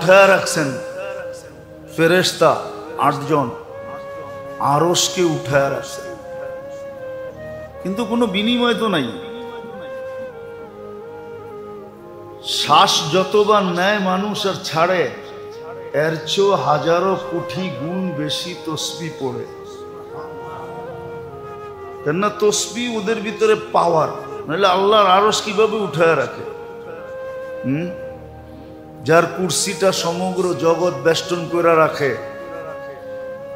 উঠায়া রাখছেন ফেরেশতা 8 জন আরশকে উঠায়া রাখছেন, কিন্তু কোনো বিনিময় তো নাই। শ্বাস যতবার নেয় মানুষ আর ছাড়ে, এর চেয়েও হাজারো কোটি গুণ বেশি তসবিহ পড়ে। কেননা তসবিহ ওদের ভিতরে পাওয়ার, নাহলে আল্লাহর আরশ কিভাবে উঠায় রাখে? যার কুরসিটা সমগ্র জগৎ বেষ্টন করে রাখে,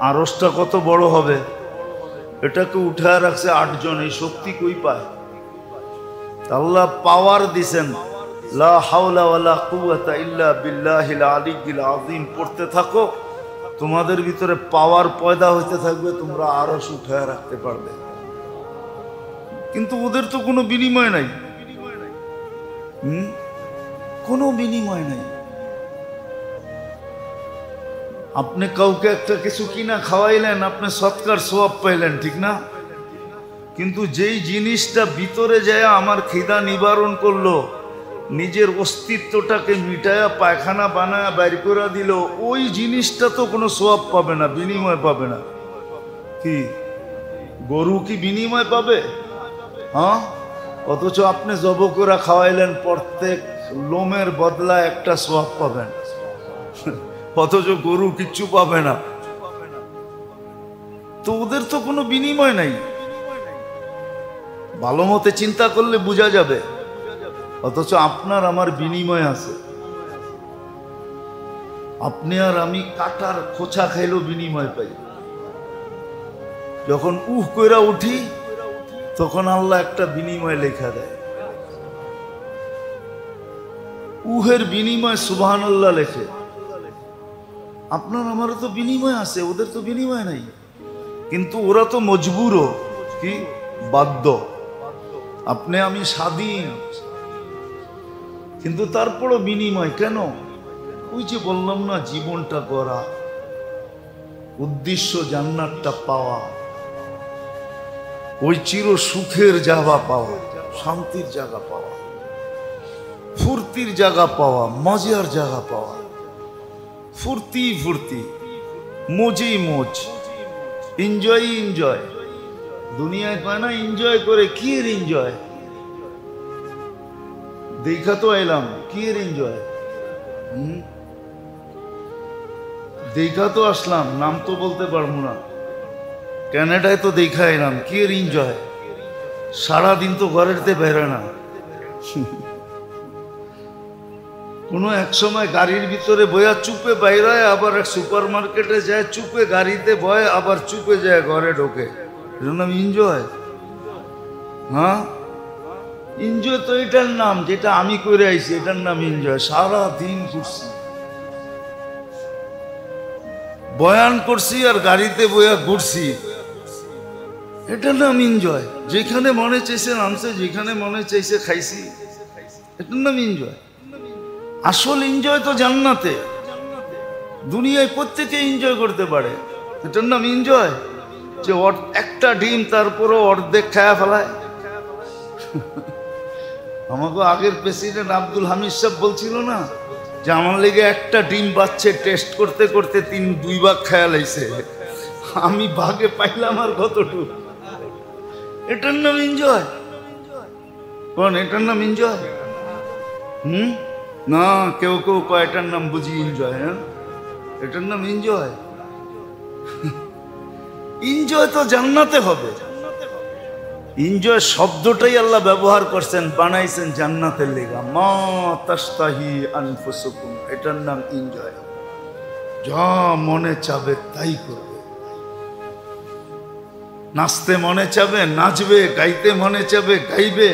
আরশটা কত বড় হবে? এটাকে উঠায় রাখছে 8 জন। এই শক্তি কই পায়? আল্লাহ পাওয়ার দিছেন। লা হাওলা ওয়ালা কুওয়াতা ইল্লা বিল্লাহিল আলিয়্যিল আযীম পড়তে থাকো, তোমাদের ভিতরে পাওয়ার পয়দা হইতে থাকবে, তোমরা আরশ উঠায় রাখতে পারবে। কিন্তু ওদের তো কোনো বিনিময় নাই, কোনো বিনিময় নাই। আপনি কাউকে একটা কিছু কিনা খাওয়াইলেন, আপনি সৎকার সওয়াব পাইলেন, ঠিক না? কিন্তু যেই জিনিসটা ভিতরে যায় আমার খিদা নিবারণ করলো, নিজের অস্তিত্বটাকে মিটায়া পায়খানা বানায়া বাইর করে দিল, ওই জিনিসটা তো কোনো সওয়াব পাবে না, বিনিময় পাবে না। কি গরু কি বিনিময় পাবে? হ্যাঁ, অথচ আপনি জব করে খাওয়াইলেন, প্রত্যেক লোমের বদলা একটা সওয়াব পাবেন, অথচ গরু কিচ্ছু পাবে না। তো ওদের তো কোনো বিনিময় নাই। ভালো মতে চিন্তা করলে বোঝা যাবে। অথচ আপনার আমার বিনিময় আছে। আপনি আর আমি কাটার খোঁচা খাইলেও বিনিময় পাই। যখন উহ কইরা উঠি, তখন আল্লাহ একটা বিনিময় লেখা দেয়। উহের বিনিময় সুবহানাল্লাহ লেখে। আপনার আমারও তো বিনিময় আছে, ওদের তো বিনিময় নাই। কিন্তু ওরা তো মজবুরও, কি বাধ্য। আপনি আমি স্বাধীন, কিন্তু তারপরও বিনিময় কেন? ওই যে বললাম না, জীবনটা গড়া, উদ্দেশ্য জান্নাতটা পাওয়া, ওই চির সুখের জায়গা পাওয়া, শান্তির জায়গা পাওয়া, ফুর্তির জায়গা পাওয়া, মজার জায়গা পাওয়া। ফুর্তি ফুর্তি, মজেই মজ, এনজয় এনজয়। দুনিয়ায় কয় না এনজয় করে, কি এর এনজয়? দেখা তো এলাম, কি এর এনজয়? দেখা তো আসলাম, নাম তো বলতে পারবো না। ক্যানাডায় তো দেখা এলাম, কি এর এনজয়? সারাদিন তো ঘরেরতে বেরোয় না। কোনো এক সময় গাড়ির ভিতরে বয়া চুপে বাইরায়, আবার এক সুপার মার্কেটে যায় চুপে গাড়িতে বয়, আবার চুপে যায় ঘরে ঢোকে। এটার নাম এনজয়? হ্যাঁ, এনজয় তো এটার নাম যেটা আমি করে আইছি, এটার নাম এনজয়। সারা দিন ঘুরছি, বয়ান করছি আর গাড়িতে বয়া ঘুরছি, এটার নাম এনজয়। যেখানে মনে চাইছে নামছে, যেখানে মনে চাইছে খাইছি, এটার নাম এনজয়। আসল এনজয় তো জান্নাতে। দুনিয়ায় প্রত্যেকে এনজয় করতে পারে, এটার নাম এনজয়। যে একটা ডিম তারপরও অর্ধেক খায়া ফেলায়। আমাকে আগের প্রেসিডেন্ট আব্দুল হামিদ সাহেব বলছিল না, যে আমার লেগে একটা ডিম বাচ্চে টেস্ট করতে করতে 2 ভাগ খায়া লাইছে। আমি ভাগে পাইলাম আর কতটুকু। এটার নাম এনজয়? কোন এটার নাম এনজয়? না, কেউ কেউ কয় এটার নাম বুঝি এনজয়। হ্যাঁ, এটার নাম এনজয়? এনজয় তো জান্নাতে হবে। এনজয় শব্দটাই আল্লাহ ব্যবহার করছেন, বানাইছেন জান্নাতের লেগা। মা তাশতাহি আনফুসুকুম, এটার নাম এনজয়। যা মনে চাবে তাই করবে। নাচতে মনে চাবে নাচবে, গাইতে মনে চাবে গাইবে।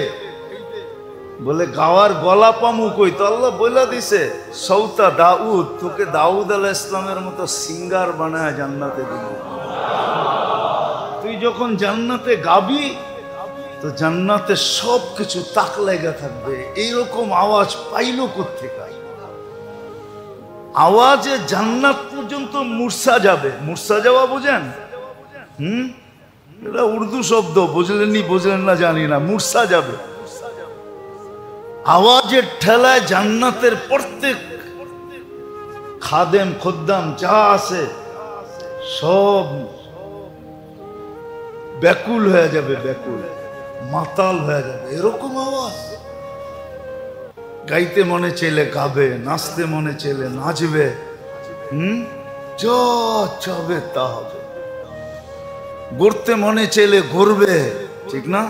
বলে গাওয়ার গলা পামু কই? তো আল্লাহ বলে দিছে, সৌতা দাউদ, তোকে দাউদ আলাইহিস সালামের মতো সিঙ্গার বানায় জান্নাতে দিল। তুই যখন জান্নাতে গাবি, তো জান্নাতে সব কিছু তাক লাগা থাকবে। এইরকম আওয়াজ পাইলো কোত্থেকে? আওয়াজে জান্নাত পর্যন্ত মূর্ছা যাবে। মূর্ছা যাওয়া বোঝেন? এটা উর্দু শব্দ, বুঝলেন না জানি না। মূর্ছা যাবে আওয়াজের ঠেলায়। জান্নাতের প্রত্যেক খাদেম খদ্দাম যা আছে সব ব্যাকুল হয়ে যাবে, ব্যাকুল মাতাল হয়ে যাবে, এরকম আওয়াজ। গাইতে মনে চাইলে গাবে, নাচতে মনে চাইলে নাচবে, যা চাবে তা হবে। গড়তে মনে চাইলে গড়বে, ঠিক না?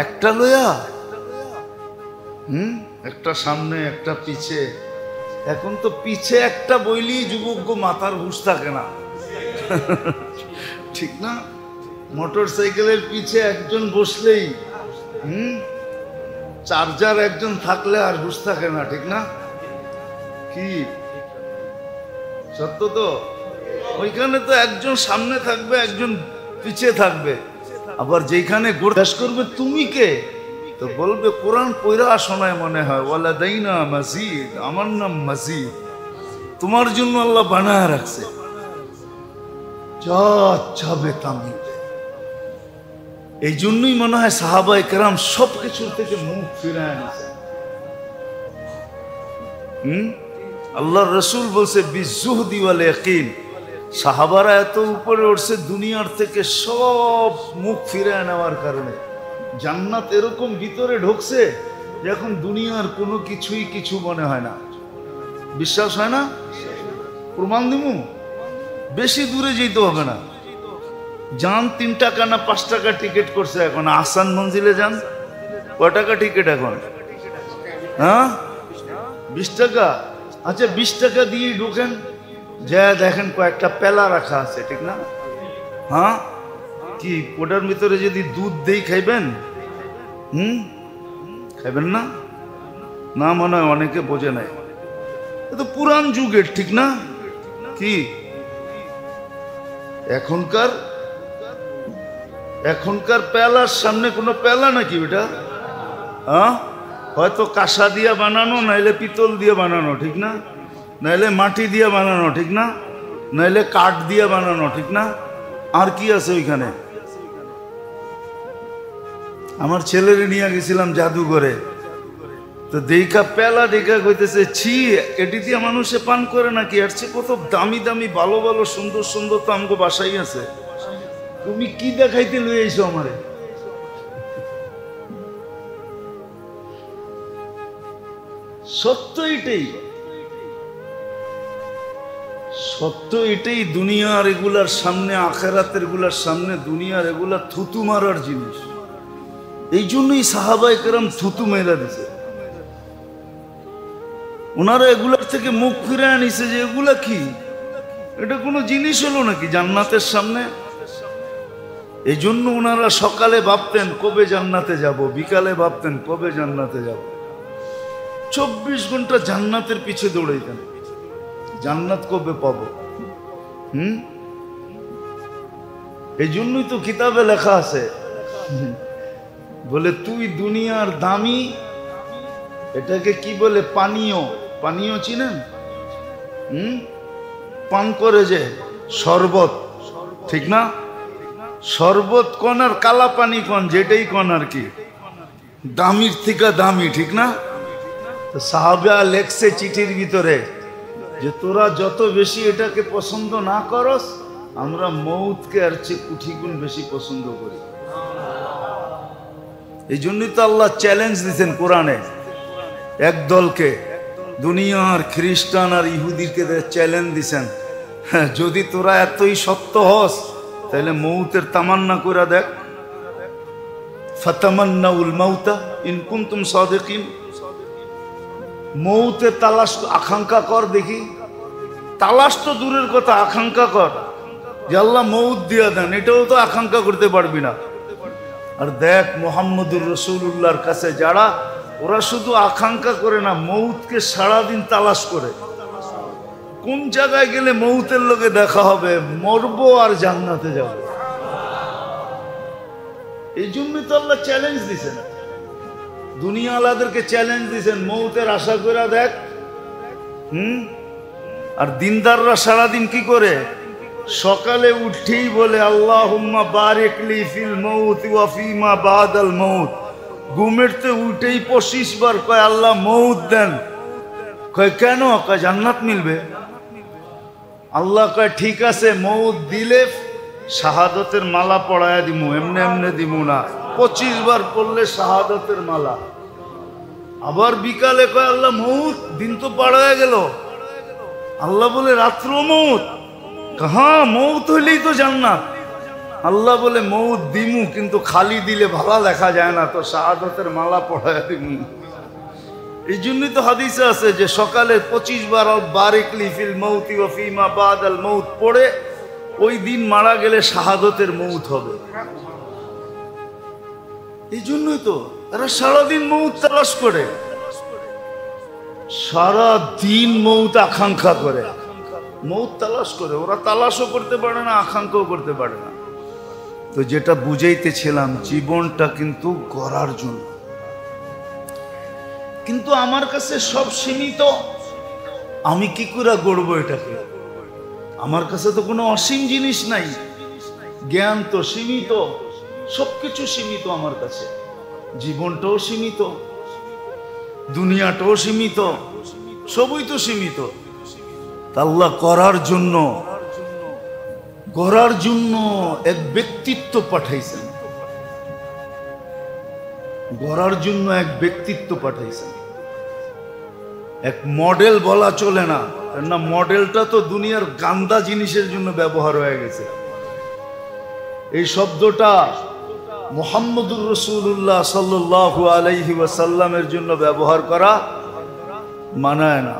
একটা লয়া একটা সামনে একটা পিছে। এখন তো পিছে একটা বইলি যুবক মাথার হুঁশ থাকে না, ঠিক না? মোটর সাইকেলের পিছে একজন বসলেই চার্জার একজন থাকলে আর হুঁশ থাকে না, ঠিক না? কি সত্য তো? ওইখানে তো একজন সামনে থাকবে, একজন পিছে থাকবে। আবার যেখানে গোড়াস করবে তুমি কে, তো বলবে কোরআন পয়রা শোনায় মনে হয়, ওয়ালা দাইনা মসজিদ, আমার নাম মসজিদ, তোমার জন্য আল্লাহ বানায় রাখছে, যা চাবে তা মিলবে। এই জন্যই মনে হয় সাহাবায়ে কেরাম সবকিছুর থেকে মুখ ফিরায় নিছে। আল্লাহর রাসূল বলছে বিজুহদি ওয়াল ইয়াকিন, সাহাবারা এত উপরে উঠছে দুনিয়ার থেকে সব মুখ ফিরায় নেওয়ার কারণে। জান্নাত এরকম ভিতরে ঢুকছে যে এখন দুনিয়ার কোনো কিছুই কিছু মনে হয় না। বিশ্বাস হয় না? প্রমাণ দিমু, বেশি দূরে যেতে হবে না। যান 3 টাকা না 5 টাকা টিকিট করছে এখন, আসান মঞ্জিলে যান কয় টাকা টিকিট এখন? হ্যাঁ 20 টাকা। আচ্ছা 20 টাকা দিয়ে ঢুকেন, যা দেখেন কয়েকটা পেলা রাখা আছে, ঠিক না? হ্যাঁ কি ওটার ভিতরে যদি দুধ দেই খাইবেন? খাইবেন না? না মনে হয় অনেকে বোঝে নাই, তো পুরান যুগের, ঠিক না? কি এখনকার পেলার সামনে কোনো পেলা নাকি ওটা? হ্যাঁ হয়তো কাঁসা দিয়ে বানানো, নাইলে পিতল দিয়ে বানানো, ঠিক না? নাইলে মাটি দিয়ে বানানো, ঠিক না? নাইলে কাঠ দিয়ে বানানো, ঠিক না? আর কি আছে ওইখানে? আমার ছেলেরে নিয়ে গেছিলাম জাদুঘরে, তো দেখা পেলা দেখা কইতেছে, ছি এটি দিয়ে মানুষে পান করে নাকি? এর চেয়ে কত দামি দামি ভালো ভালো সুন্দর সুন্দর তো আমগো বাসাই আছে, তুমি কি দেখাইতে লই আইছো আমারে? সত্য এটাই, সত্য এটাই। দুনিয়ার এগুলার সামনে, আখেরাতের গুলার সামনে দুনিয়ার এগুলা থুতু মারার জিনিস। এই জন্যই সাহাবায়ে কেরাম থুতু মেরা দিছে। ওনারা এগুলার থেকে মুখ ফিরে আনিছে যে এগুলা কি, এটা কোনো জিনিস হলো নাকি জান্নাতের সামনে? এই জন্য ওনারা সকালে ভাবতেন কবে জান্নাতে যাব, বিকালে ভাবতেন কবে জান্নাতে যাব। 24 ঘন্টা জান্নাতের পিছে দৌড়াইতেন, জান্নাত কবে পাবো। এই জন্যই তো কিতাবে লেখা আছে, বলে তুই দুনিয়ার দামি, এটাকে কি বলে, পানীয়। পানীয় চিনেন? পান করে যে শরবত, ঠিক না? শরবত কোন আর কালা পানি কোন, যেটাই কোন আর কি, দামির থেকে দামি, ঠিক না? তো সাহাবা লেখছে চিঠির ভিতরে যে তোরা যত বেশি এটাকে পছন্দ না করস, আমরা মৌতকে আর চেয়ে কোটি গুণ বেশি পছন্দ করি। এই জন্যই তো আল্লাহ চ্যালেঞ্জ দিচ্ছেন কোরআনে একদলকে, দুনিয়ার খ্রিস্টান আর ইহুদিকে চ্যালেঞ্জ দিছেন, যদি তোরা এতই সত্য হস তাহলে মৌতের তামান্না করে দেখ, ফাতামান্নাউল মাউতা ইন কুনতুম সাদিকিন। মৌতের তালাশ আকাঙ্ক্ষা কর দেখি, তালাশ তো দূরের কথা, আকাঙ্ক্ষা কর যে আল্লাহ মৌত দিয়া দেন, এটাও তো আকাঙ্ক্ষা করতে পারবি না। আর দেখ মুহাম্মদুর রাসূলুল্লাহর কাছে যারা, ওরা শুধু আকাঙ্ক্ষা করে না, মৌতকে সারাদিন তালাশ করে, কোন জায়গায় গেলে মৌতের লোকে দেখা হবে, মরবো আর জান্নাতে যাব। এই জন্যই তো আল্লাহ চ্যালেঞ্জ দিছেন, দুনিয়া আলাদেরকে চ্যালেঞ্জ দিছেন, মৌতের আশা করে দেখ। আর দিনদাররা সারাদিন কি করে, সকালে উঠেই বলে আল্লাহুম্মা বারিক লি ফিল মৌত ওয়া ফিমা বাদাল মৌত। ঘুমেরতে উঠেই 25 বার কয় আল্লাহ মৌত দেন। কয় কেন? কয় জান্নাত মিলবে। আল্লাহ কয় ঠিক আছে, মৌত দিলে শাহাদতের মালা পড়ায়া দিমু, এমনি এমনি দিমু না, 25 বার পড়লে শাহাদতের মালা। আবার বিকালে কয় আল্লাহ মৌত, দিন তো পার হয়ে গেল। আল্লাহ বলে রাত্র মৌত, হ্যাঁ মৌত হইলেই তো জান্নাত। আল্লাহ বলে মৌত দিমু, কিন্তু খালি দিলে ভালো দেখা যায় না, তো শাহাদতের মালা পড়ায়া দিমু। এই জন্যই তো হাদিসে আছে যে সকালে 25 বার বারিকলি ফিল মৌতি ওয়া ফিমা বাদাল মৌত পড়ে ওই দিন মারা গেলে শাহাদতের মৌত হবে। এই জন্যই তো এরা সারাদিন মৌত তালাশ করে, সারা দিন মৌত আকাঙ্ক্ষা করে, মৌত তালাশ করে। ওরা তালাশও করতে পারে না, আকাঙ্ক্ষাও করতে পারে না। তো যেটা বুঝাইতেছিলাম, জীবনটা কিন্তু গড়ার জন্য। কিন্তু আমার কাছে সব সীমিত, আমি কি করে গড়বো এটাকে? আমার কাছে তো কোনো অসীম জিনিস নাই, জ্ঞান তো সীমিত, সবকিছু সীমিত আমার কাছে। জীবনটাও সীমিত, দুনিয়াটাও সীমিত, সবই তো সীমিত। আল্লাহ গড়ার জন্য এক ব্যক্তিত্ব পাঠাইছেন, গড়ার জন্য এক ব্যক্তিত্ব পাঠাইছেন। এক মডেল বলা চলে না, না মডেলটা তো দুনিয়ার গান্দা জিনিসের জন্য ব্যবহার হয়ে গেছে। এই শব্দটা মুহাম্মদুর রাসূলুল্লাহ সাল্লাল্লাহু আলাইহি ওয়াসাল্লামের জন্য ব্যবহার করা মানায় না।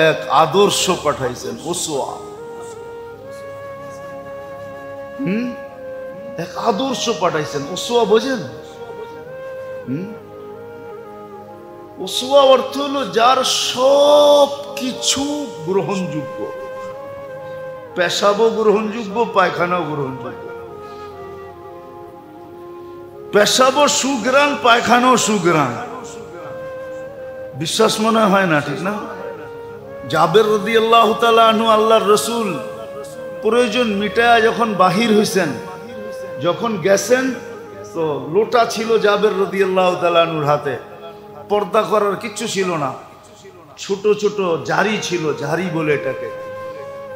এক আদর্শ পাঠাইছেন, উসওয়া। এক আদর্শ পাঠাইছেন, উসওয়া বোঝেন? উসওয়া অর্থ হলো যার সব কিছু গ্রহণযোগ্য, পেশাবও গ্রহণযোগ্য, পায়খানাও গ্রহণযোগ্য। পেশাবও সুগ্রাণ, পায়খানাও সুগ্রাণ। বিশ্বাস মনে হয় না, ঠিক না? জাবের রাদিয়াল্লাহু তাআলা আনহু আল্লাহর রাসূল প্রয়োজন মিটায়া যখন বাহির হইছেন, যখন গেছেন, তো লোটা ছিল জাবের রাদিয়াল্লাহু তাআলা আনহুর হাতে, পর্দা করার কিচ্ছু ছিল না। ছোট ছোট জারি ছিল, জারি বলে এটাকে,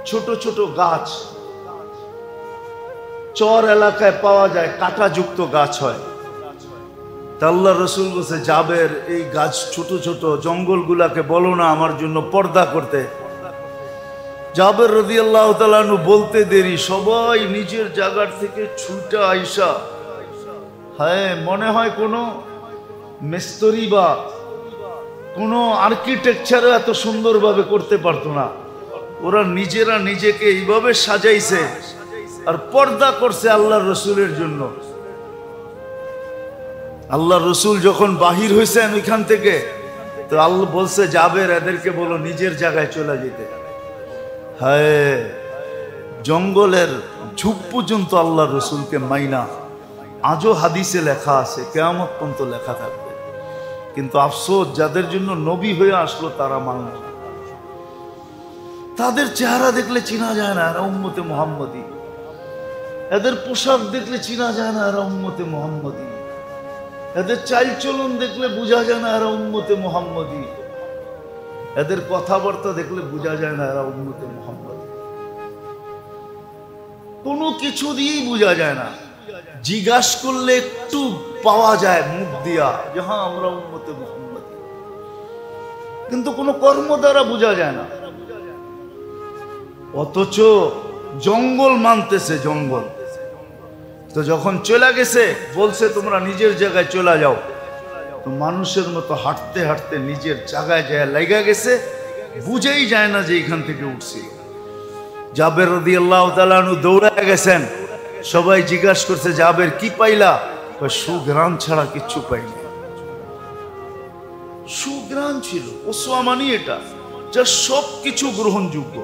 ছোট ছোট গাছ চর এলাকায় পাওয়া যায়, কাঁটাযুক্ত গাছ হয়। তা আল্লাহর রাসূল বলছে, জাবের এই গাছ ছোট ছোট জঙ্গলগুলাকে বলো না আমার জন্য পর্দা করতে। জাবের রাদিয়াল্লাহু তাআলা আনহু বলতে দেরি, সবাই নিজের জায়গার থেকে ছুটে আইসা, হ্যাঁ মনে হয় কোনো মিস্ত্রি বা কোনো আর্কিটেকচারও এত সুন্দরভাবে করতে পারতো না। ওরা নিজেরা নিজেকে এইভাবে সাজাইছে আর পর্দা করছে আল্লাহর রাসূলের জন্য। আল্লাহর রাসূল যখন বাহির হয়েছেন ওইখান থেকে, তো আল্লাহ বলছে, জাবের এদেরকে বলো নিজের জায়গায় চলে যেতে। হ্যাঁ, জঙ্গলের ঝুপ পর্যন্ত আল্লাহর রাসূলকে মাইনা। আজও হাদিসে লেখা আছে, কিয়ামত পর্যন্ত লেখা থাকবে। কিন্তু আফসোস, যাদের জন্য নবী হয়ে আসলো তারা মানল না। তাদের চেহারা দেখলে চিনা যায় না এরা উম্মতে মুহাম্মদী, এদের পোশাক দেখলে চিনা যায় না এরা উম্মতে মুহাম্মদী, এদের চালচলন দেখলে বোঝা যায় না এরা উম্মতে মুহাম্মদী, এদের কথাবার্তা দেখলে বোঝা যায় না এরা উম্মতে মুহাম্মদী। কোনো কিছু দিয়েই বোঝা যায় না। জিজ্ঞাসা করলে একটু পাওয়া যায় মুখ দিয়া যে হ্যাঁ আমরা উম্মতে মুহাম্মদী, কিন্তু কোনো কর্ম দ্বারা বোঝা যায় না। অথচ জঙ্গল মানতেছে, জঙ্গল। তো যখন চলে গেছে বলছে তোমরা নিজের জায়গায় চলে যাও, তো মানুষের মতো হাঁটতে হাঁটতে নিজের জায়গায় যায় লাগা গেছে, বুঝেই যায় না যে এখান থেকে উঠছি। জাবের রাদিয়াল্লাহু তাআলা আনহু দৌড়ায় গেছেন, সবাই জিজ্ঞাসা করছে, জাবের কি পাইলা? সুঘ্রাণ ছাড়া কিচ্ছু পাইনি। সুঘ্রাণ ছিল, উসওয়া মানি এটা, যা সব কিছু গ্রহণযোগ্য।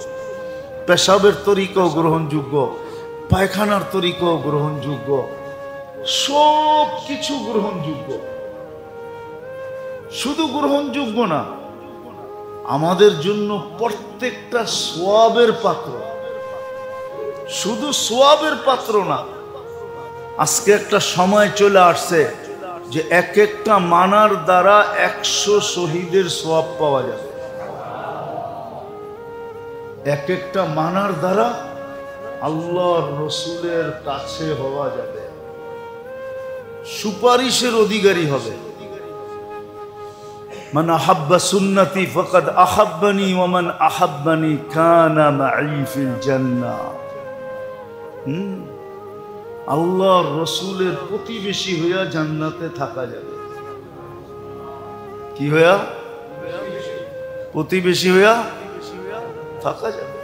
পেশাবের তরিকাও গ্রহণযোগ্য, পায়খানার তরিকাও গ্রহণযোগ্য, সব কিছু গ্রহণযোগ্য। শুধু গ্রহণযোগ্য না, আমাদের জন্য প্রত্যেকটা সওয়াবের পাত্র। শুধু সওয়াবের পাত্র না, আজকে একটা সময় চলে আসছে যে এক একটা মানার দ্বারা 100 শহীদের সওয়াব পাওয়া যাবে। এক একটা মানার দ্বারা আল্লাহর রসুলের কাছে হওয়া যাবে, সুপারিশের অধিকারী হবে। মান আহাব্বা সুন্নতি ফাকাদ আহাব্বানি ওয়া মান আহাব্বানি কানা মাই ফিল জান্নাহ। আল্লাহর রসুলের প্রতিবেশী হইয়া জান্নাতে থাকা যাবে। কি হইয়া? প্রতিবেশী হইয়া থাকা যাবে।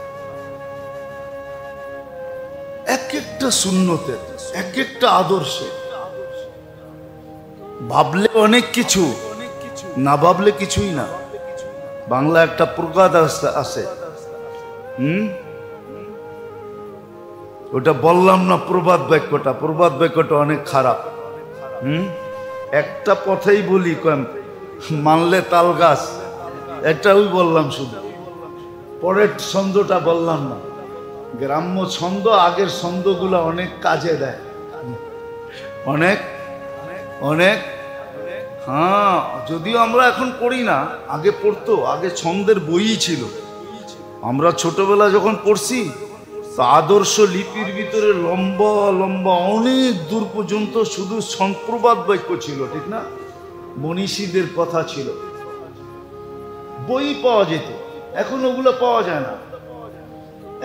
এক একটা সুন্নতের, এক একটা আদর্শে ভাবলে অনেক কিছু, না ভাবলে কিছুই না। বাংলা একটা প্রবাদ আছে, ওটা বললাম না, প্রবাদ বাক্যটা, প্রবাদ বাক্যটা অনেক খারাপ। একটা কথাই বলি, মানলে তাল গাছ, একটা ওই বললাম শুধু, পরের ছন্দটা বললাম না। গ্রাম্য ছন্দ, আগের ছন্দগুলো অনেক কাজে দেয়, অনেক অনেক। হ্যাঁ, যদিও আমরা এখন পড়ি না, আগে পড়তো, আগে ছন্দের বইই ছিল। আমরা ছোটবেলা যখন পড়ছি, তো আদর্শ লিপির ভিতরে লম্বা লম্বা অনেক দূর পর্যন্ত শুধু প্রবাদ বাক্য ছিল, ঠিক না? মনীষীদের কথা ছিল, বই পাওয়া যেত। এখন ওগুলো পাওয়া যায় না।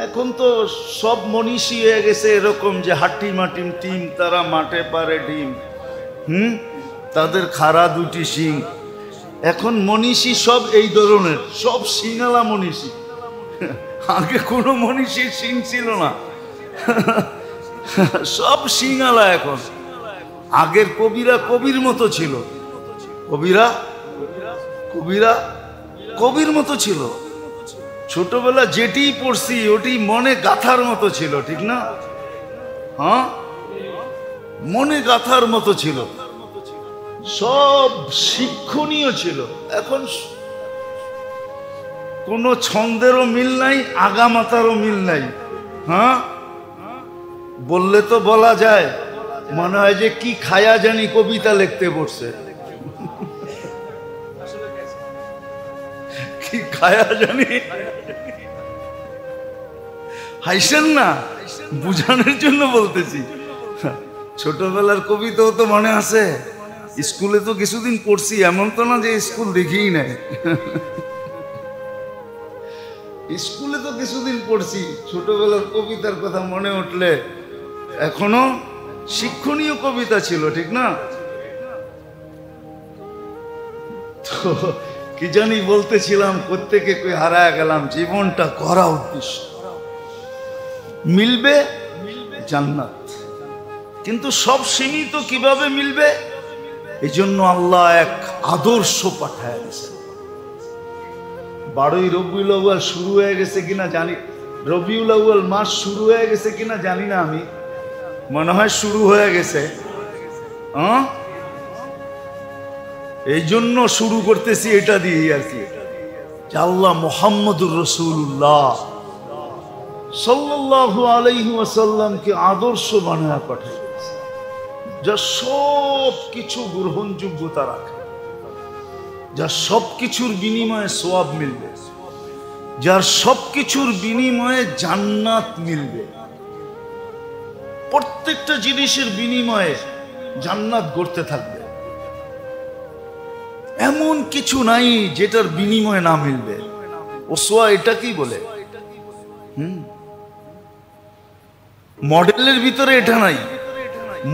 এখন তো সব মনীষী হয়ে গেছে এরকম যে হাট্টি মাটিম টিম, তারা মাঠে পারে ডিম, তাদের খাড়া দুটি শিং। এখন মনীষী সব এই ধরনের, সব শিঙালা মনীষী। আগে কোনো মনীষীর শিং ছিল না, সব শিঙালা এখন। আগের কবিরা কবির মতো ছিল, কবিরা কবিরা কবির মতো ছিল। ছোটবেলা যেটি পড়ছি ওটি মনে গাথার মতো ছিল, ঠিক না? হ্যাঁ, মনে গাথার মতো ছিল, সব শিক্ষণীয় ছিল। এখন কোনো ছন্দেরও মিল নাই, আগামাতারও মিল নাই। হ্যাঁ, বললে তো বলা যায়, মনে হয় যে কি খায়া জানি কবিতা লিখতে বসছে, কি খায়া জানি। হাইসেন না, বুঝানোর জন্য বলতেছি। ছোটবেলার কবিতাও তো মনে আছে, স্কুলে তো কিছুদিন পড়ছি, এমন তো না যে স্কুল দেখিই নাই। স্কুলে তো কিছুদিন পড়ছি, ছোটবেলার কবিতার কথা মনে উঠলে এখনো শিক্ষণীয় কবিতা ছিল, ঠিক না? তো কি জানি বলতেছিলাম, প্রত্যেকে হারায় গেলাম। জীবনটা করা উদ্দেশ্য, মিলবে জান্নাত, কিন্তু সব সীমিত কিভাবে মিলবে? এই জন্য আল্লাহ এক আদর্শ পাঠায় দিয়েছে। 12ই রবিউল আউয়াল শুরু হয়ে গেছে কিনা জানি, রবিউল আউয়াল মাস শুরু হয়ে গেছে কিনা জানি না, আমি মনে হয় শুরু হয়ে গেছে। এই জন্য শুরু করতেছি এটা দিয়ে আর কি, আল্লাহ মুহাম্মদুর রাসূলুল্লাহ সাল্লাল্লাহু আলাইহি ওয়াসাল্লামকে আদর্শ বানায় পাঠায়, যা সব কিছু গ্রহণযোগ্যতা রাখে, যা সব কিছুর বিনিময়ে সওয়াব মিলবে, যার সব কিছুর বিনিময়ে জান্নাত মিলবে। প্রত্যেকটা জিনিসের বিনিময়ে জান্নাত গড়তে থাকবে, এমন কিছু নাই যেটার বিনিময়ে না মিলবে। ওসওয়া এটা কি বলে, মডেলের ভিতরে এটা নাই।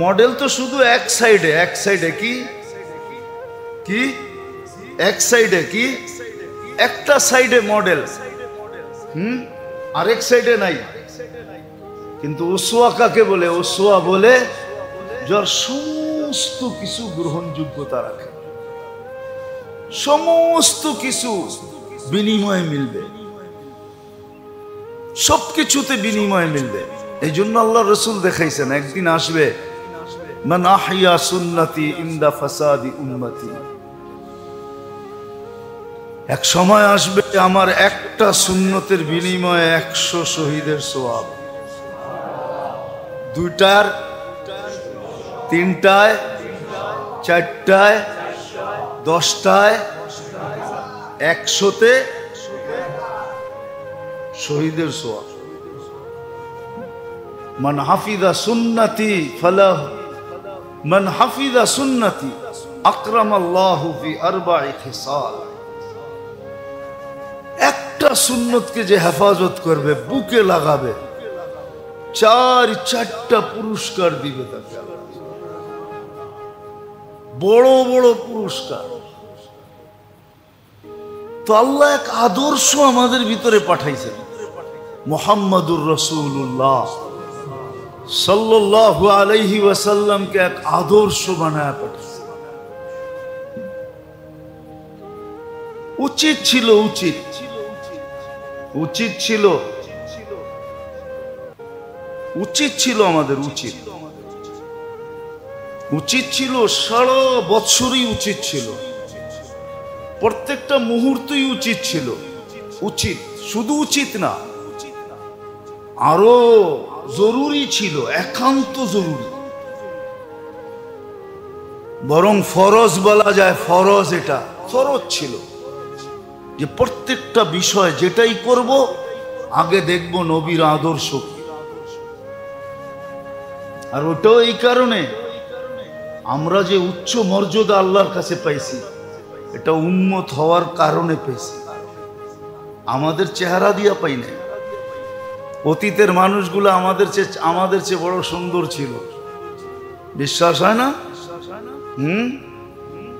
মডেল তো শুধু এক সাইডে, এক সাইডে কি কি এক সাইডে কি একটা সাইডে মডেল, আরেক সাইডে নাই। কিন্তু ওসওয়া কাকে বলে? ওসওয়া বলে যার সমস্ত কিছু গ্রহণযোগ্যতা রাখে, সমস্ত কিছু বিনিময়ে মিলবে, সবকিছুতে বিনিময়ে মিলবে। এই জন্য আল্লাহ রসুল দেখাইছেন, একদিন আসবে মান আহইয়া সুন্নতি ইনদা ফাসাদি উম্মতি, এক সময় আসবে আমার একটা সুন্নতের বিনিময়ে 100 শহীদের সওয়াব। 2টার, 3টায়, 4টায়, 10টায়, 100তে শহীদের সোয়াব। মান হাফিজা সুন্নতি ফালাহ, মান হাফিজা সুন্নতি আকরামাল্লাহু ফি আরবা'i খিসাল। একটা সুন্নতকে যে হেফাজত করবে, বুকে লাগাবে, চারটা পুরস্কার দিবে তাকে, বড় বড় পুরস্কার। তো আল্লাহ এক আদর্শ আমাদের ভিতরে পাঠাইছেন, মুহাম্মাদুর রাসূলুল্লাহ সাল্লাল্লাহু আলাইহি ওয়াসাল্লামকে এক আদর্শ বানায় পাঠাইছেন। উচিত ছিল আমাদের উচিত ছিল সারা বৎসরই উচিত ছিল, প্রত্যেকটা মুহূর্তই উচিত ছিল। শুধু উচিত না, আরো জরুরি ছিল, একান্ত জরুরি, বরং ফরজ বলা যায়। এটা ফরজ ছিল যে প্রত্যেকটা বিষয় যেটাই করব আগে দেখব নবীর আদর্শ কি। আর ওটাও এই কারণে, আমরা যে উচ্চ মর্যাদা আল্লাহর কাছে পাইছি, এটা উম্মত হওয়ার কারণে পেয়েছি, আমাদের চেহারা দিয়া পাই না। অতীতের মানুষগুলো আমাদের চেয়ে বড় সুন্দর ছিল, বিশ্বাস হয় না?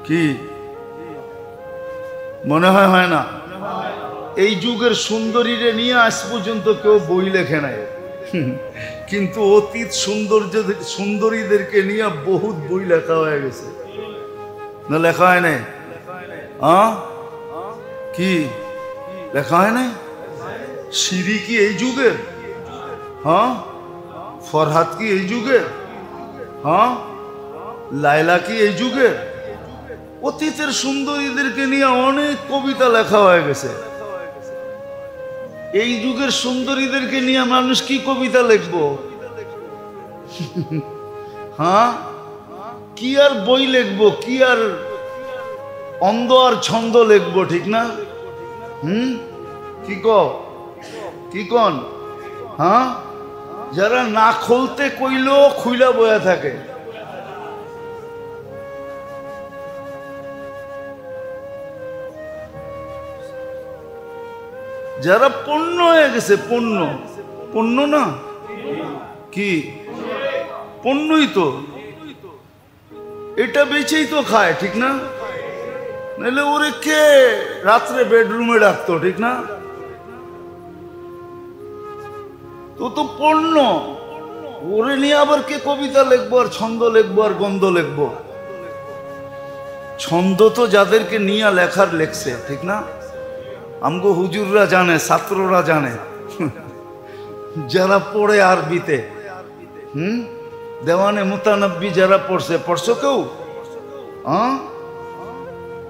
কি মনে হয় না? এই যুগের সুন্দরীরে নিয়ে আজ পর্যন্ত কেউ বই লেখে নাই, কিন্তু অতীত সুন্দরীদেরকে নিয়ে বহুত বই লেখা হয়ে গেছে, না লেখা হয় নাই? কি লেখা হয় নাই? শিরি কি এই যুগের? ফরহাদ কি এই যুগের? লায়লা কি এই যুগের? অতীতের সুন্দরীদেরকে নিয়ে অনেক কবিতা লেখা হয়ে গেছে। এই যুগের সুন্দরীদেরকে নিয়ে মানুষ কি কবিতা লিখবো? কি আর বই লিখবো, কি আর অন্ধ আর ছন্দ লিখবো, ঠিক না? কি কন? যারা না খুলতে কইলো খুইলা বয়া থাকে। যারা পণ্য হয়ে গেছে, পণ্য না কি? পণ্যই তো, এটা বেচেই তো খায়, ঠিক না? নাহলে ওরে কে রাত্রে বেডরুমে ডাকতো, ঠিক না? তো পণ্য, ওরে নিয়ে আবার কে কবিতা লিখবো আর ছন্দ লিখবো আর গন্ধ লিখবো? ছন্দ তো যাদেরকে নিয়ে লেখার লেখছে, ঠিক না? আমগো হুজুররা জানে, ছাত্ররা জানে, যারা পড়ে আরবিতে, দেওয়ানে মুতানব্বি যারা পড়ছো কেউ?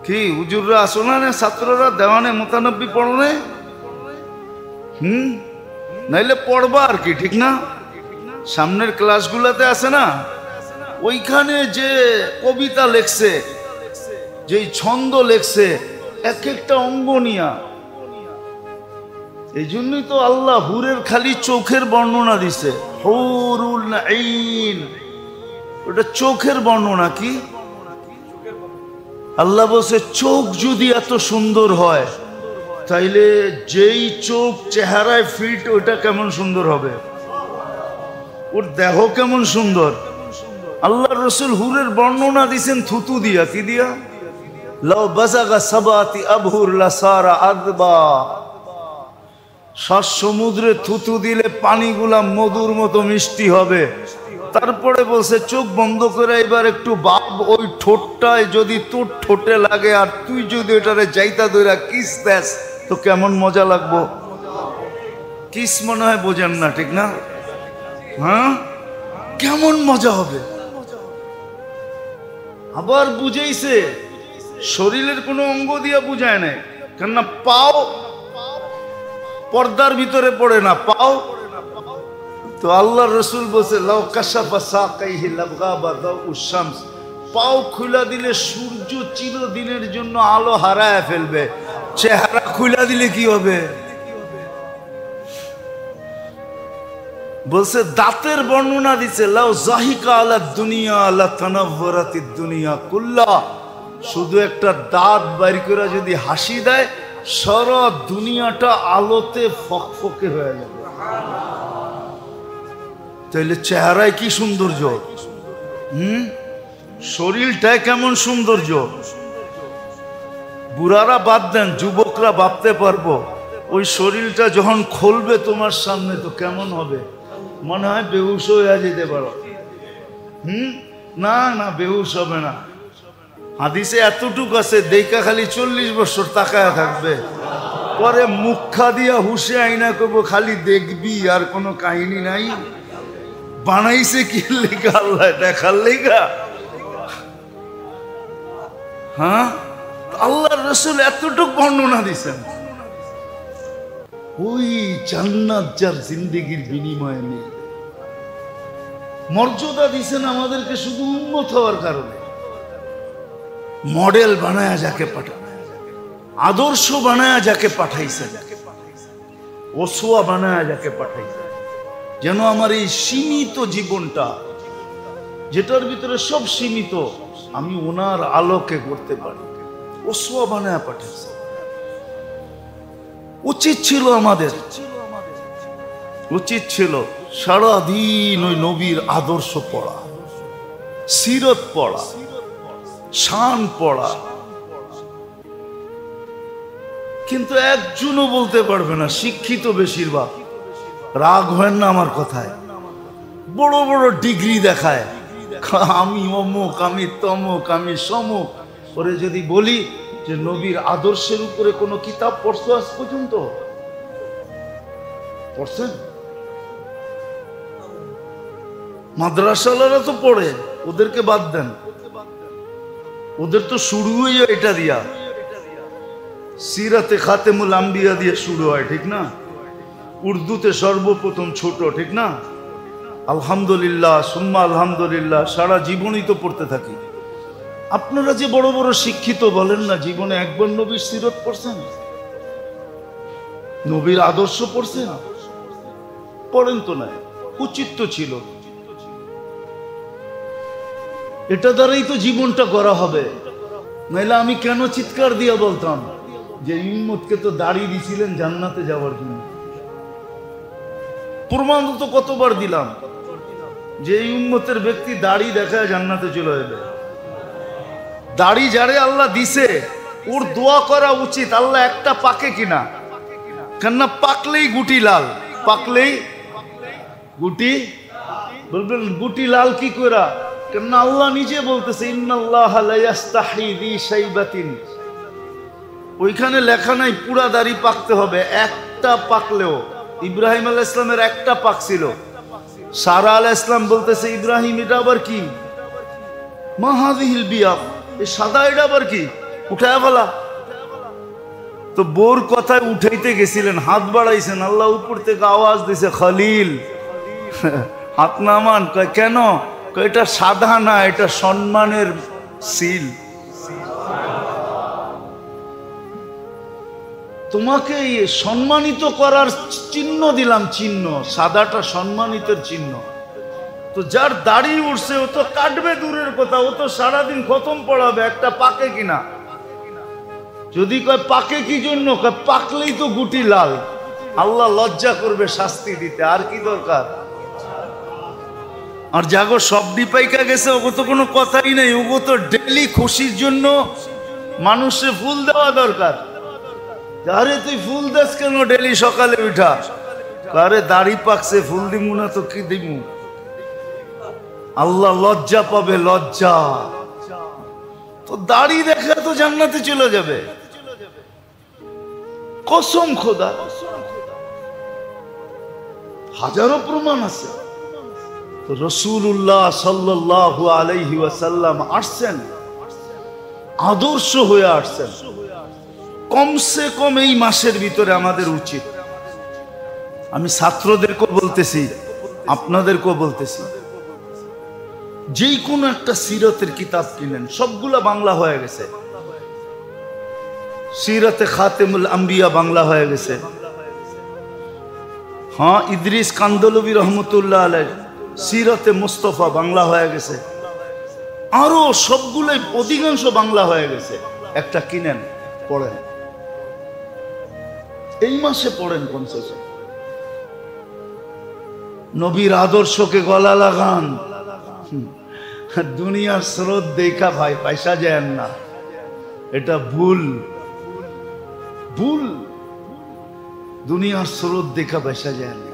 কি হুজুররা আসো না? ছাত্ররা দেওয়ানে মুতানব্বি পড়ো না? নাইলে পড়বা আর কি, ঠিক না? সামনের ক্লাসগুলোতে আছে না, ওইখানে যে কবিতা লেখছে, যে ছন্দ লেখছে, এক একটা অঙ্গ নিয়া। এই জন্যই তো আল্লাহ হুরের খালি চোখের বর্ণনা দিছে, হুরুল আইন, ওটা চোখের বর্ণনা। কি আল্লাহ বলছে, চোখ যদি এত সুন্দর হয়, তাইলে যেই চোখ চেহারায় ফিট, ওটা কেমন সুন্দর হবে, ওর দেহ কেমন সুন্দর। আল্লাহ রসুল হুরের বর্ণনা দিছেন থুতু দিয়া। কি দিয়া? লাউ বাজাগা সাবাতি আবহুর লাসারা আদবা। 7 সমুদ্রে থুতু দিলে পানিগুলা মধুর মতো মিষ্টি হবে। তারপরে বলছে, চোখ বন্ধ করে এবার একটু ভাব, ওই ঠোঁটটায় যদি তোর ঠোঁটে লাগে আর তুই যদি ওটারে যাইতা ধইরা কিস দেস, তো কেমন মজা লাগবো। কিস মনে হয় বোঝেন না, ঠিক না? কেমন মজা হবে। আবার বুঝাইছে, শরীরের কোনো অঙ্গ দিয়া বুঝায় নাই, কেননা পাও পর্দার ভিতরে পড়ে না, পাও তো। আল্লাহ রসুল বলছে, লাউ কাশাফা সাকাইহি লাবগাবা দাউস শামস। পাও খুলা দিলে সূর্য চিরদিনের জন্য আলো হারায় ফেলবে, চেহারা খুলা দিলে কি হবে? বলছে দাঁতের বর্ণনা দিছে, লাউ জাহিকা আলা দুনিয়া লা তানাওয়ারাতিদ দুনিয়া কুল্লা, শুধু একটা দাঁত বাইর করে যদি হাসি দেয় সারা দুনিয়াটা আলোতে ফকফকে হয়ে যাবে। তাইলে চেহারায় কি সৌন্দর্য, শরীরটায় কেমন সৌন্দর্য। বুড়ারা বাদ দেন, যুবকরা ভাবতে পারবো ওই শরীরটা যখন খুলবে তোমার সামনে তো কেমন হবে, মনে হয় বেহুশ হয়ে যেতে পারো। না না, বেহুশ হবে না। হাদিসে এতটুক আছে, দেখা খালি 40 বছর তাকায়া থাকবে, পরে মুখা দিয়া হুশে আইনা করবো খালি দেখবি, আর কোনো কাহিনী নাই। বানাইছে কি লেখা আল্লাহ দেখার লেখা। হ্যাঁ, আল্লাহর রাসূল এতটুক বর্ণনা দিছেন। ওই জান্নাত যার জিন্দেগির বিনিময়ে নেই, মর্যাদা দিছেন আমাদেরকে শুধু উন্নত হওয়ার কারণে। মডেল বানায়া যাকে পাঠান, আদর্শ বানায়া যাকে পাঠাইছেন, ওসওয়া বানায়া যাকে পাঠাইছেন, যেন আমার এই সীমিত জীবনটা, যেটার ভিতরে সব সীমিত, আমি ওনার আলোকে করতে পারি, ওসওয়া বানায়া পাঠাইছেন। উচিত ছিল আমাদের, উচিত ছিল সারাদিন ওই নবীর আদর্শ পড়া, সিরত পড়া, শান পড়া। কিন্তু একজনও বলতে পারবে না, শিক্ষিত বেশিরভাগ। রাগ হয় না আমার কথায়, বড় বড় ডিগ্রি দেখায়, আমি অমুক, আমি তমুক, আমি সমুক। পরে যদি বলি যে নবীর আদর্শের উপরে কোনো কিতাব পড়ছো আজ পর্যন্ত? পড়ছেন? মাদ্রাসাওয়ালারা তো পড়ে, ওদেরকে বাদ দেন, ওদের তো শুরু হয়ে এটা দিয়া, সিরাতে খাতেমুল আম্বিয়া দিয়ে শুরু হয়, ঠিক না? উর্দুতে সর্বপ্রথম ছোট, ঠিক না? আলহামদুলিল্লাহ সুম্মা আলহামদুলিল্লাহ, সারা জীবনই তো পড়তে থাকি। আপনারা যে বড় বড় শিক্ষিত বলেন না, জীবনে একবার নবীর সিরত পড়ছেন? নবীর আদর্শ পড়ছেন? পড়েন তো না, উচিত তো ছিল। এটা দ্বারাই তো জীবনটা করা হবে। নাইলে আমি কেন চিৎকার দিয়া বলতাম যে উম্মতকে তো দাড়ি দিছিলেন জান্নাতে যাওয়ার জন্য? প্রমাণ তো কতবার দিলাম যে এই উম্মতের ব্যক্তি দাড়ি দেখায় জান্নাতে চলে যাবে। দাড়ি যারে আল্লাহ দিছে ওর দোয়া করা উচিত, আল্লাহ একটা পাকে কিনা, কেননা পাকলেই গুটি লাল, পাকলেই গুটি, বলবেন গুটি লাল কি করে? কেননা আল্লাহ নিজে বলতেছে ইন্নাল্লাহ লা ইস্তাহি বি শাইবাতিন, ওইখানে লেখা নাই পুরা দাড়ি পাকতে হবে, একটা পাকলেও। ইব্রাহিম আলাইহিস সালামের একটা পাক ছিল, সারা আলাইহিস সালাম বলতেছে ইব্রাহিম এটা আবার কি? মা হাযিহিল বিয়াদ, এই সাদা এটা আবার কি? উঠায় ফেলা। তো বোর কথায় উঠাইতে গেছিলেন, হাত বাড়াইছেন, আল্লাহ উপর থেকে আওয়াজ দিছে খলিল হাত নামান। কয় কেন? এটা সাদা না, এটা সম্মানের সিল। তোমাকে সম্মানিত করার চিহ্ন দিলাম, চিহ্ন, সাদাটা সম্মানিতের চিহ্ন। তো যার দাড়ি উঠছে ও তো কাটবে দূরের কথা, ও তো সারাদিন খতম পড়াবে, একটা পাকে কিনা। যদি কয় পাকে কি জন্য, কয় পাকলেই তো গুটি লাল, আল্লাহ লজ্জা করবে শাস্তি দিতে, আর কি দরকার? আর জাগো সব ডিপাইকা গেছে, ওগো তো কোনো কথাই নেই, ওগো তো ডেলি খুশির জন্য মানুষে ফুল দেওয়া দরকার। আরে তুই ফুল দাস কেন ডেলি সকালে উঠা? আরে দাড়ি পাকছে, ফুল দিমু না তো কি দিমু? আল্লাহ লজ্জা পাবে, লজ্জা। তো দাড়ি দেখে তো জান্নাতে চলে যাবে, কসম খোদা। হাজারো প্রমাণ আছে। তো রাসূলুল্লাহ সাল্লাল্লাহু আলাইহি ওয়াসাল্লাম আসছেন, আদর্শ হয়ে আসছেন। কমসে কম এই মাসের ভিতরে আমাদের উচিত, আমি ছাত্রদেরকেও বলতেছি, আপনাদেরকেও বলতেছি, যেই কোনো একটা সিরতের কিতাব কিনেন, সবগুলা বাংলা হয়ে গেছে। সিরাতে খাতেমুল আম্বিয়া বাংলা হয়ে গেছে, হ্যাঁ, ইদ্রিস কান্দলবী রহমতুল্লাহ আলাইহ সিরাতে মুস্তফা বাংলা হয়ে গেছে, আরো সবগুলোই অধিকাংশ বাংলা হয়ে গেছে। একটা কিনেন, পড়েন, এই মাসে পড়েন কমসে কম। নবীর আদর্শকে গলা লাগান। দুনিয়ার স্রোত দেখা ভাই পয়সা যায় না, এটা ভুল ভুল। দুনিয়ার স্রোত দেখা পয়সা যায় না,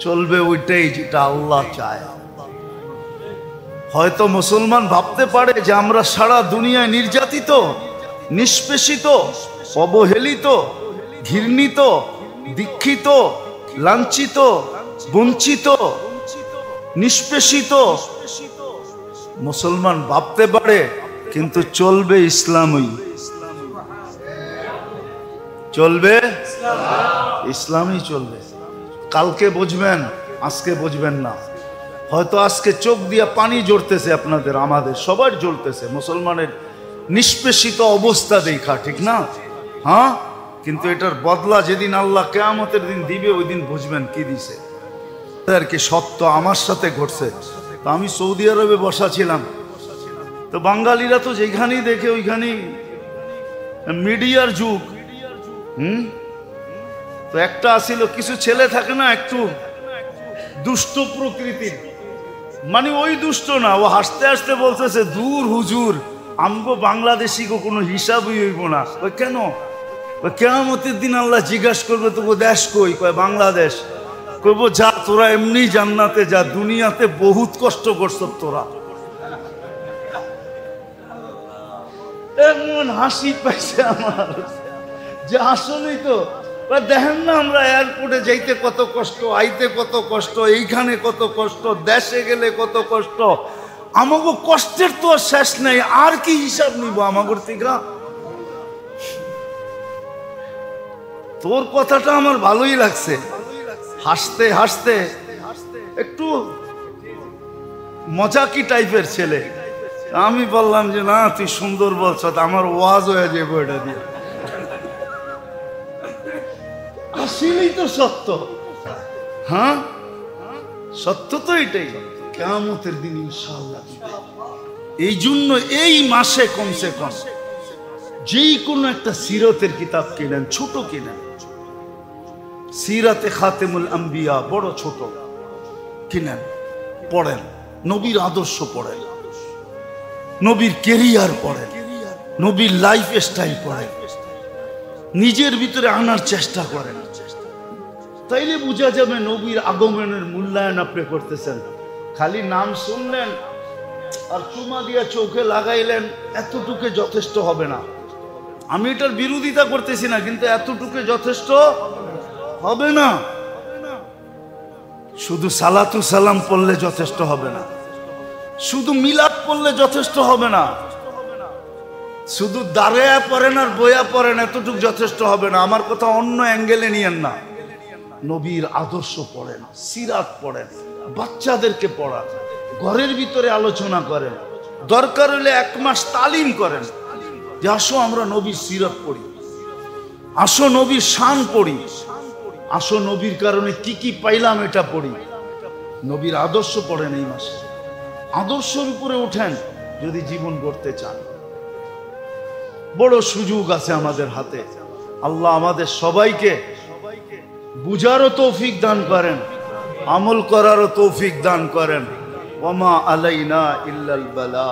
চলবে ওইটাই যেটা আল্লাহ চায়। হয়তো মুসলমান ভাবতে পারে যে আমরা সারা দুনিয়ায় নির্যাতিত, নিষ্পেষিত, অবহেলিত, ঘৃণিত, দীক্ষিত, লাঞ্ছিত, বঞ্চিত, নিষ্পেষিত মুসলমান ভাবতে পারে, কিন্তু চলবে ইসলামই, চলবে ইসলামই চলবে। কালকে বুঝবেন, আজকে বুঝবেন না। হয়তো আজকে চোখ দিয়ে পানি জ্বলতেছে আপনাদের, আমাদের সবার জ্বলতেছে মুসলমানের নিষ্পেষিত অবস্থা দেখা, ঠিক না? হ্যাঁ, কিন্তু এটার বদলা যেদিন আল্লাহ কিয়ামতের দিন দিবে, ওই দিন বুঝবেন কি দিছে। আর কি সত্য আমার সাথে ঘটছে। তো আমি সৌদি আরবে বসা ছিলাম, তো বাঙালিরা তো যেখানেই দেখে ওইখানেই মিডিয়ার যুগ। তো একটা আসিল, কিছু ছেলে থাকে না একটু দুষ্ট প্রকৃতির, মানে ওই দুষ্ট না, ও হাসতে হাসতে বলতেছে, দূর হুজুর, আমগো বাংলাদেশি গো কোনো হিসাবই হইব না। ওই কেন? ওই কিয়ামতের দিন আল্লাহ জিজ্ঞাসা করবে, তো দেশ কই? কয় বাংলাদেশ। কইব যা, তোরা এমনি জান্নাতে যা, দুনিয়াতে বহুত কষ্ট করছ তোরা। এমন হাসি পাইছে আমার যে আসলেই তো দেখেন না, আমরা এয়ারপোর্টে যাইতে কত কষ্ট, আইতে কত কষ্ট, এইখানে কত কষ্ট, দেশে গেলে কত কষ্ট। আমাকে কষ্টের তো আর শেষ নাই, আর কি হিসাব নিব আমাগর থেকে? তোর কথাটা আমার ভালোই লাগছে, হাসতে হাসতে একটু মজাকি টাইপের ছেলে। আমি বললাম যে না, তুই সুন্দর বলছ, আমার ওয়াজ হয়ে যাবো এটা দিয়ে। আসলেই তো সত্য। হ্যাঁ, সত্য তো এটাই, কিয়ামতের দিন ইনশাআল্লাহ। এই জন্য এই মাসে কমসে কম যেই কোনো একটা সিরতের কিতাব কিনেন, ছোট কিনেন, সিরাতে খাতেমুল আম্বিয়া, বড় ছোট কিনেন, পড়েন, নবীর আদর্শ পড়েন, নবীর কেরিয়ার পড়েন, নবীর লাইফ স্টাইল পড়েন, নিজের ভিতরে আনার চেষ্টা করেন। তাইলে বোঝা যাবে নবীর আগমনের মূল্যায়ন আপনি করতেছেন। খালি নাম শুনলেন আর চুমা দিয়া চোখে লাগাইলেন, এতটুকু যথেষ্ট হবে না। আমি এটার বিরোধিতা করতেছি না, কিন্তু এতটুকু যথেষ্ট হবে না। শুধু সালাতু সালাম পড়লে যথেষ্ট হবে না, শুধু মিলাদ পড়লে যথেষ্ট হবে না, শুধু দাঁড়ায়া পড়েন আর বইয়া পড়েন এতটুকু যথেষ্ট হবে না। আমার কথা অন্য অ্যাঙ্গেলে নিয়েন না। নবীর আদর্শ পড়েন, সিরাত পড়েন, বাচ্চাদেরকে পড়ান, ঘরের ভিতরে আলোচনা করেন, দরকার হলে 1 মাস তালিম করেন যে আসো আমরা নবীর সিরাত পড়ি, আসো নবীর শান পড়ি, আসো নবীর কারণে কি কি পাইলাম এটা পড়ি। নবীর আদর্শ পড়েন এই মাসে, আদর্শের উপরে উঠেন যদি জীবন গড়তে চান। বড় সুযোগ আছে আমাদের হাতে। আল্লাহ আমাদের সবাইকে বুঝারও তৌফিক দান করেন, আমল করারও তৌফিক দান করেন। ওমা আলাইনা ইল্লাল বালা।